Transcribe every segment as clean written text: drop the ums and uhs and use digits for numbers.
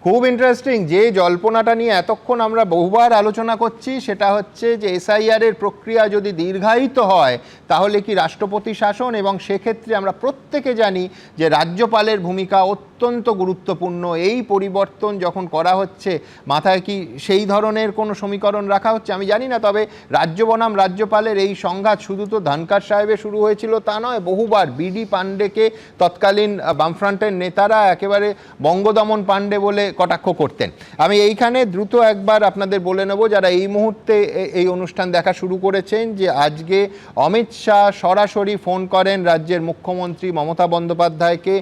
খুব ইন্টারেস্টিং। যে জল্পনাটা নিয়ে এতক্ষণ আমরা বহুবার আলোচনা করছি সেটা হচ্ছে যে এসআইআর এর প্রক্রিয়া যদি দীর্ঘায়িত হয় তাহলে কি রাষ্ট্রপতি শাসন, এবং সেক্ষেত্রে আমরা প্রত্যেকে জানি যে রাজ্যপালের ভূমিকা অত্যন্ত গুরুত্বপূর্ণ। এই পরিবর্তন যখন করা হচ্ছে মাথায় কি সেই ধরনের কোনো সমীকরণ রাখা হচ্ছে আমি জানি না, তবে রাজ্য বনাম রাজ্যপালের এই সংঘাত শুধু তো ধনখড় সাহেবে শুরু হয়েছিল তা নয়, বহুবার বিডি পাণ্ডেকে তৎকালীন বামফ্রন্টের নেতারা একেবারে বঙ্গদমন পাণ্ডে বলে কটাক্ষ করতেন। আমি এইখানে দ্রুত একবার আপনাদের বলে নেব যারা এই মুহূর্তে এই অনুষ্ঠান দেখা শুরু করেছেন যে আজকে অমিত শাহ সরাসরি ফোন করেন রাজ্যের মুখ্যমন্ত্রী মমতা বন্দ্যোপাধ্যায়কে।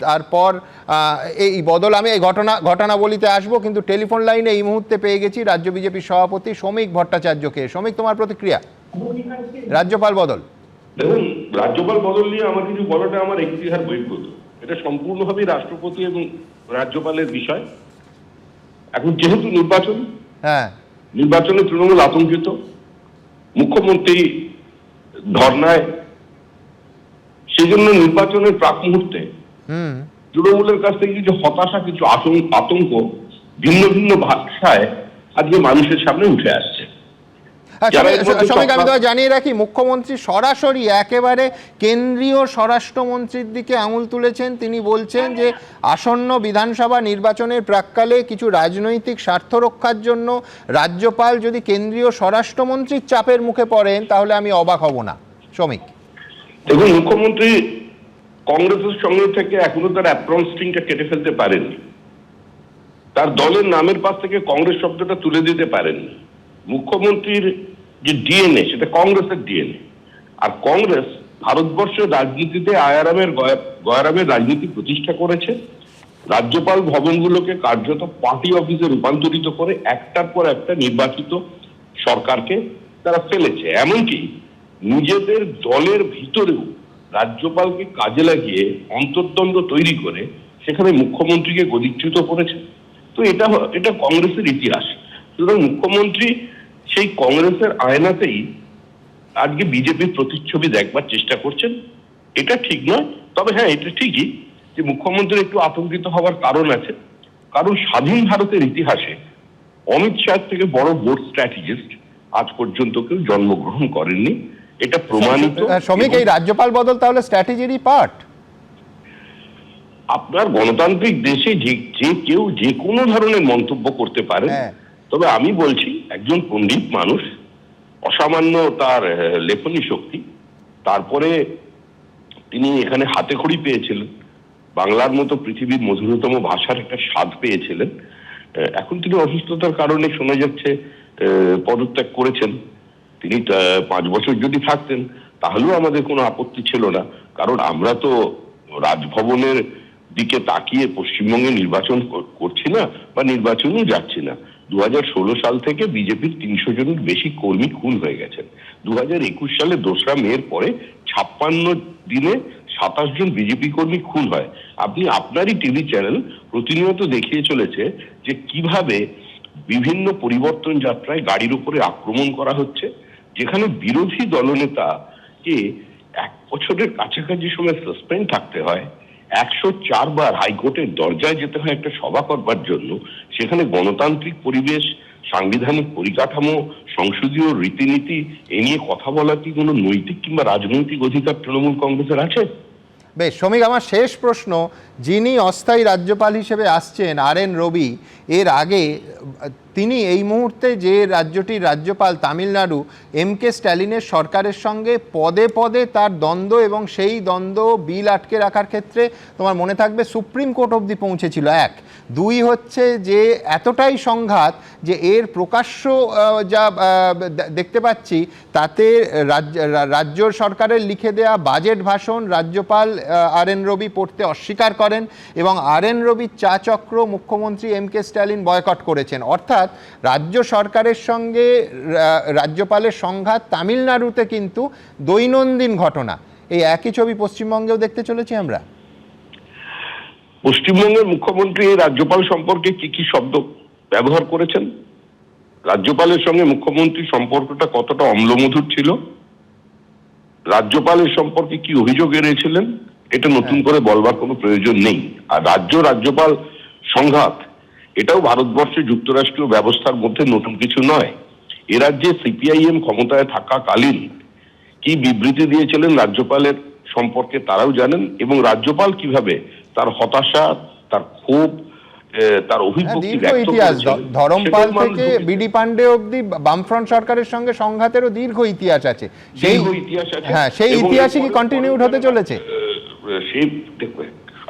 তারপর এই বদল, আমি এই ঘটনাবলিতে আসবো, কিন্তু টেলিফোন লাইনে এই মুহূর্তে পেয়ে গেছি রাজ্য বিজেপির সভাপতি শ্রমিক ভট্টাচার্যকে। শ্রমিক, তোমার প্রতিক্রিয়া রাজ্যপাল বদল? দেখুন, রাজ্যপাল বদল নিয়ে আমার কিছু বলাটা আমার ইতিহাস বহির্ভূত। এটা সম্পূর্ণভাবে রাষ্ট্রপতি এবং রাজ্যপালের বিষয়। এখন যেহেতু নির্বাচনে তৃণমূল আতঙ্কিত, মুখ্যমন্ত্রী ধর্নায়, সেই জন্য নির্বাচনের প্রাক মুহূর্তে তৃণমূলের কাছ থেকে কিছু হতাশা, কিছু আতঙ্ক ভিন্ন ভিন্ন ভাষায় আজকে মানুষের সামনে উঠে আসছে। শ্রমিক, আমি তো জানিয়ে রাখি মুখ্যমন্ত্রী সরাসরি একেবারে কেন্দ্রীয় স্বরাষ্ট্রমন্ত্রীর দিকে আঙুল তুলেছেন। তিনি বলছেন যে আসন্ন বিধানসভা নির্বাচনের প্রাক্কালে কিছু রাজনৈতিক স্বার্থ রক্ষার জন্য রাজ্যপাল যদি কেন্দ্রীয় স্বরাষ্ট্রমন্ত্রীর চাপের মুখে পড়েন তাহলে আমি অবাক হব না। শ্রমিক, দেখুন, মুখ্যমন্ত্রী কংগ্রেসের সঙ্গে থেকে এখনো তার অ্যাপ্রন স্ট্রিংটা কেটে ফেলতে পারেননি। তার দলের নামের পাশ থেকে কংগ্রেস শব্দটা তুলে দিতে পারেননি। মুখ্যমন্ত্রীর যে ডিএনএ, সেটা কংগ্রেসের ডিএনএ। আর কংগ্রেস ভারতবর্ষের রাজনীতিতে গয়ারামের রাজনীতি প্রতিষ্ঠা করেছে। রাজ্যপাল ভবনগুলোকে কার্যত পার্টি অফিসে রূপান্তরিত করে একটার পর একটা নির্বাচিত সরকারকে তারা ফেলেছে। এমনকি নিজেদের দলের ভিতরেও রাজ্যপালকে কাজে লাগিয়ে অন্তর্দ্বন্দ্ব তৈরি করে সেখানে মুখ্যমন্ত্রীকে গদিচ্যুত করেছে। তো এটা কংগ্রেসের ইতিহাস। সুতরাং মুখ্যমন্ত্রী সেই কংগ্রেসের আয়নাতেই আজকে বিজেপির প্রতিচ্ছবি দেখবার চেষ্টা করছেন। এটা ঠিক নয়, তবে হ্যাঁ, এটা ঠিকই যে মুখ্যমন্ত্রী একটু আতঙ্কিত হওয়ার কারণ আছে। কারণ স্বাধীন ভারতের ইতিহাসে অমিত শাহ থেকে বড় বোর্ড স্ট্র্যাটেজিস্ট আজ পর্যন্ত কেউ জন্মগ্রহণ করেননি। এটা প্রমাণিত। শ্রমিক, এই রাজ্যপাল বদল তাহলে স্ট্র্যাটেজিরই পার্ট? আপনার গণতান্ত্রিক দেশে যে কেউ যে কোনো ধরনের মন্তব্য করতে পারে, তবে আমি বলছি একজন পণ্ডিত মানুষ, অসামান্য তার লেখনী শক্তি, তারপরে তিনি এখানে হাতে খড়ি পেয়েছিলেন, বাংলার মতো পৃথিবীর মধুরতম ভাষার একটা স্বাদ পেয়েছিলেন। এখন তিনি অসুস্থতার কারণে শোনা যাচ্ছে পদত্যাগ করেছেন। তিনি 5 বছর যদি থাকতেন তাহলেও আমাদের কোনো আপত্তি ছিল না, কারণ আমরা তো রাজভবনের দিকে তাকিয়ে পশ্চিমবঙ্গে নির্বাচন করছি না বা নির্বাচনেও যাচ্ছি না। 2016 সাল থেকে বিজেপির 300 জনের বেশি কর্মী খুন হয়ে গেছেন। 2021 সালে 2রা মের পরে 56 দিনে 27 জন বিজেপি কর্মী খুন হয়। আপনি আপনারই টিভি চ্যানেল প্রতিনিয়ত দেখিয়ে চলেছে যে কিভাবে বিভিন্ন পরিবর্তন যাত্রায় গাড়ির উপরে আক্রমণ করা হচ্ছে, যেখানে বিরোধী দলনেতাকে 1 বছরের কাছাকাছি সময় সাসপেন্ড থাকতে হয়, 104 বার হাইকোর্টের দরজায় যেতে হয় একটা সভা করবার জন্য। সেখানে গণতান্ত্রিক পরিবেশ, সাংবিধানিক পরিকাঠামো, সংসদীয় রীতিনীতি এ নিয়ে কথা বলা কি কোনো নৈতিক কিংবা রাজনৈতিক অধিকার তৃণমূল কংগ্রেসের আছে? বেশ শ্রমিক, আমার শেষ প্রশ্ন, যিনি অস্থায়ী রাজ্যপাল হিসেবে আসছেন RN রবি, এর আগে তিনি এই মুহূর্তে যে রাজ্যটির রাজ্যপাল তামিলনাড়ু MK স্ট্যালিনের সরকারের সঙ্গে পদে পদে তার দ্বন্দ্ব, এবং সেই দ্বন্দ্ব বিল আটকে রাখার ক্ষেত্রে তোমার মনে থাকবে সুপ্রিম কোর্ট অবধি পৌঁছেছিল। 1, 2 হচ্ছে যে এতটাই সংঘাত যে এর প্রকাশ্য যা দেখতে পাচ্ছি তাতে রাজ্য সরকারের লিখে দেয়া বাজেট ভাষণ রাজ্যপাল RN রবি পড়তে অস্বীকার করেন, এবং RN রবির চা চক্র মুখ্যমন্ত্রী MK স্ট্যালিন বয়কট করেছেন। অর্থাৎ রাজ্য সরকারের সঙ্গে রাজ্যপালের সংঘাত তামিলনাড়ুতে কিন্তু দৈনন্দিন ঘটনা। এই একই ছবি পশ্চিমবঙ্গেও দেখতে চলেছি আমরা। পশ্চিমবঙ্গের মুখ্যমন্ত্রী রাজ্যপাল সম্পর্কে কি শব্দ ব্যবহার করেছেন? রাজ্যপালের সঙ্গে মুখ্যমন্ত্রীর সম্পর্কটা কতটা অম্লমধুর ছিল, রাজ্যপালের সম্পর্কে কি অভিযোগ এনেছিলেন, এটা নতুন করে বলবার কোনো প্রয়োজন নেই। আর রাজ্যপাল সংঘাত এটাও ভারতবর্ষে যুক্তরাষ্ট্রীয় ব্যবস্থার মধ্যে নতুন কিছু নয়। এ রাজ্যে সিপিআইএম ক্ষমতায় থাকাকালীন কি বিবৃতি দিয়েছিলেন রাজ্যপালের সম্পর্কে তারাও জানেন, এবং রাজ্যপাল কিভাবে তার হতাশা, তার ক্ষোভ, তার অভিব্যক্তি দীর্ঘ ব্যক্ত ইতিহাস, করেছেন। ধরমপাল সেটাও মানুষ থেকে বুঝেছে। বিডি পান্ডে অবধি বামফ্রন্ট সরকারের সঙ্গে সংঘাতেরও দীর্ঘ ইতিহাস আছে। সেই দীর্ঘ ইতিহাস আছে। হ্যাঁ, সেই এবং ইতিহাসই কি এরপরে কন্টিনিউড হতে চলেছে? সেই দেখবে,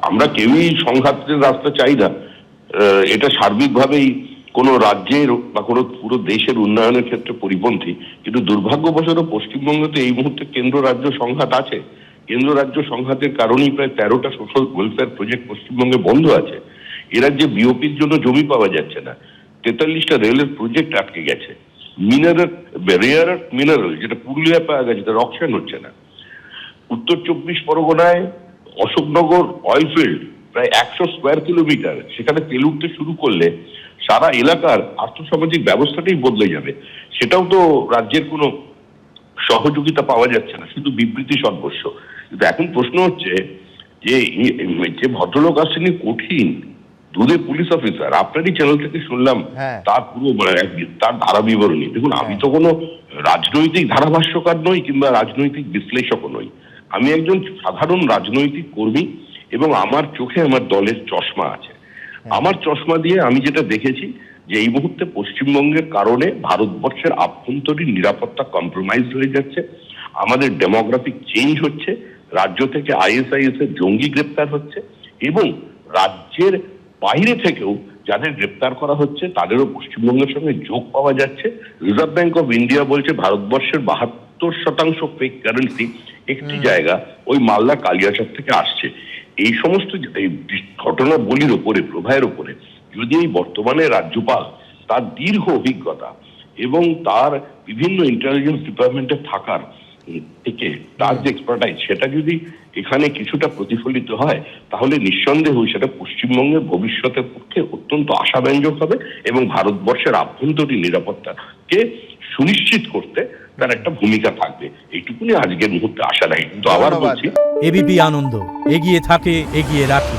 আমরা কেউই সংঘাতের রাস্তা চাই না। এটা সার্বিকভাবেই কোনো রাজ্যের বা কোনো পুরো দেশের উন্নয়নের ক্ষেত্রে পরিপন্থী। কিন্তু দুর্ভাগ্যবশত পশ্চিমবঙ্গে তো এই মুহূর্তে কেন্দ্র রাজ্য সংঘাত আছে। কেন্দ্র রাজ্য সংঘাতের কারণেই প্রায় 13টা সোশ্যাল ওয়েলফেয়ার প্রজেক্ট পশ্চিমবঙ্গে বন্ধ আছে। এ রাজ্যে বিওপির জন্য জমি পাওয়া যাচ্ছে না। 43টা রেলের প্রজেক্ট আটকে গেছে। রেয়ার মিনারেল যেটা পুরুলিয়া পাওয়া গেছে তার অকশন হচ্ছে না। উত্তর 24 পরগনায় অশোকনগর অয়েলফিল্ড প্রায় 100 স্কোয়ার কিলোমিটার, সেখানে তেল উঠতে শুরু করলে সারা এলাকার আর্থসামাজিক ব্যবস্থাটাই বদলে যাবে। সেটাও তো রাজ্যের কোনো সহযোগিতা পাওয়া যাচ্ছে না, শুধু বিবৃতি সর্বস্ব। কিন্তু এখন প্রশ্ন হচ্ছে যে ভদ্রলোক আসছেন কঠিন দুধে পুলিশ অফিসার, আপনারই চ্যানেল থেকে শুনলাম তার পুরো তার ধারা বিবরণী। দেখুন, আমি তো কোনো রাজনৈতিক ধারাভাষ্যকার নই কিংবা রাজনৈতিক বিশ্লেষকও নই। আমি একজন সাধারণ রাজনৈতিক কর্মী এবং আমার চোখে আমার দলের চশমা আছে। আমার চশমা দিয়ে আমি যেটা দেখেছি যে এই মুহূর্তে পশ্চিমবঙ্গের কারণে ভারতবর্ষের আভ্যন্তরীণ নিরাপত্তা কম্প্রোমাইজ হয়ে যাচ্ছে। আমাদের ডেমোগ্রাফিক চেঞ্জ হচ্ছে। রাজ্য থেকে আইএসআইএস এর জঙ্গি গ্রেপ্তার হচ্ছে এবং রাজ্যের বাইরে থেকেও যাদের গ্রেপ্তার করা হচ্ছে তাদেরও পশ্চিমবঙ্গের সঙ্গে যোগ পাওয়া যাচ্ছে। রিজার্ভ ব্যাংক অফ ইন্ডিয়া বলছে ভারতবর্ষের 72% ফেক কারেন্সি একটি জায়গা ওই মালদা কালিয়াচক থেকে আসছে। এই সমস্ত ঘটনাবলীর উপরে, প্রবাহের উপরে যদি এই বর্তমানে রাজ্যপাল তার দীর্ঘ অভিজ্ঞতা এবং তার বিভিন্ন ইন্টেলিজেন্স ডিপার্টমেন্টে থাকার থেকে তার যে এক্সপার্টাইজ সেটা যদি এখানে কিছুটা প্রতিফলিত হয় তাহলে নিঃসন্দেহ সেটা পশ্চিমবঙ্গের ভবিষ্যতের পক্ষে অত্যন্ত আশাব্যঞ্জক হবে এবং ভারতবর্ষের আভ্যন্তরীণ নিরাপত্তাকে সুনিশ্চিত করতে তার একটা ভূমিকা থাকবে। এইটুকুনি আজকের মুহূর্তে আশা রাখি। কিন্তু আবার বলছি, এবিপি আনন্দ এগিয়ে থাকে, এগিয়ে রাখে।